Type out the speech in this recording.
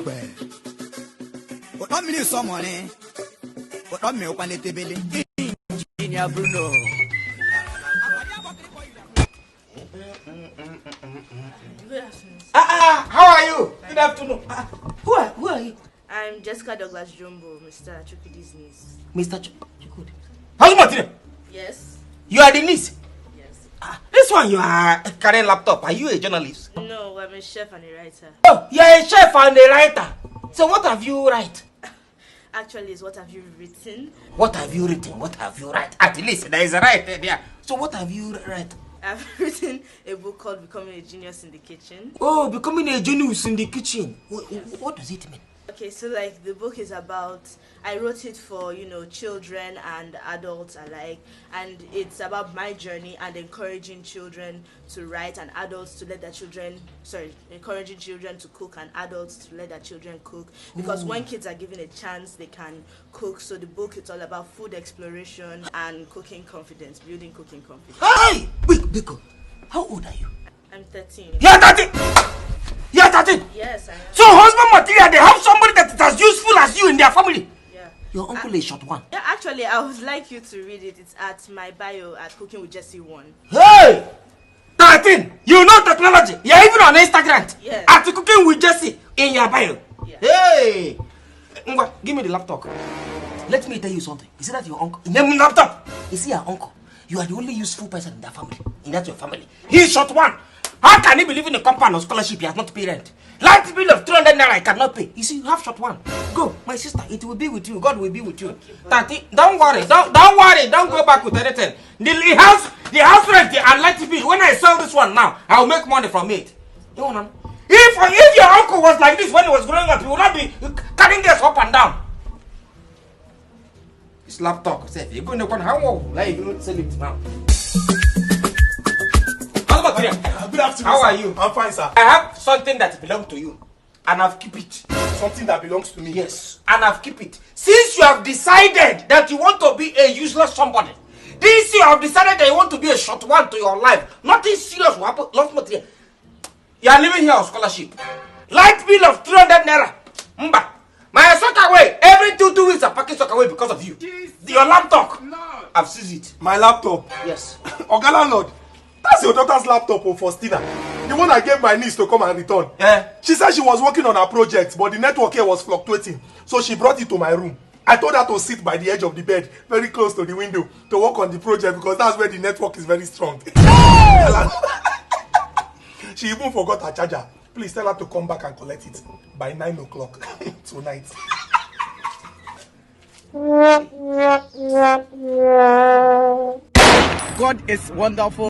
But not me some money. But not me open the table. Engineer Bruno. How are you? Good afternoon. Who are you? I'm Jessica Douglas Jumbo, Mr. Chukwudi's niece. Mr. Chukwudi. How's Martina? Yes. You are the niece? Yes. This one you are carrying laptop. Are you a journalist? No, I'm a chef and a writer. Oh, you are a chef and a writer. So what have you write? Actually, it's what have you written? What have you written? What have you write? At least there is a writer there. So what have you write? I've written a book called Becoming a Genius in the Kitchen. Oh, becoming a genius in the kitchen. What does it mean? Okay, so like the book is about, I wrote it for, children and adults alike, and it's about my journey and encouraging children to write and adults to let their children, encouraging children to cook and adults to let their children cook. Because when kids are given a chance, they can cook. So the book is all about food exploration and cooking confidence, building cooking confidence. Hey! Wait, Biko, how old are you? I'm 13. You're 13! You're 13! Yes, I am. So husband material, they have somebody that is as useful as you in their family. Yeah. Your uncle is short one. Yeah, actually, I would like you to read it. It's at my bio at Cooking with Jesse 1. Hey! 13! You know technology. You're even on Instagram. Yes. At Cooking with Jesse in your bio. Yeah. Hey! Ngwa, give me the laptop. Let me tell you something. Is it that your uncle? Name me laptop. Is he your uncle? You are the only useful person in that family. In that your family. He's short one. How can he believe in a compound of scholarship he has not paid rent? Light bill of 300 naira I cannot pay. You see, you have short one. Go, my sister, it will be with you. God will be with you. Okay, 30, don't worry, don't worry, don't go back with anything. The house rent and light bill, when I sell this one now, I'll make money from it. You know, if your uncle was like this when he was growing up, he would not be carrying this up and down. This laptop, you're going to go how like you don't sell it now. Good afternoon. How sir. are you? I'm fine, sir. I have something that belongs to you, and I've keep it. Something that belongs to me. Yes, and I've keep it. Since you have decided that you want to be a useless somebody, this you have decided that you want to be a short one to your life. Nothing serious will happen. Lost material. You are living here on scholarship. Light bill of 300 naira. Mba. My sock away. Every two weeks I'm packing sock away because of you. Your laptop. Lord. I've seized it. My laptop. Yes. Oga landlord, that's your daughter's laptop, Faustina. The one I gave my niece to come and return. She said she was working on her project, but the network here was fluctuating. So she brought it to my room. I told her to sit by the edge of the bed, very close to the window, to work on the project because that's where the network is very strong. She even forgot her charger. Please tell her to come back and collect it by 9 o'clock tonight. God is wonderful.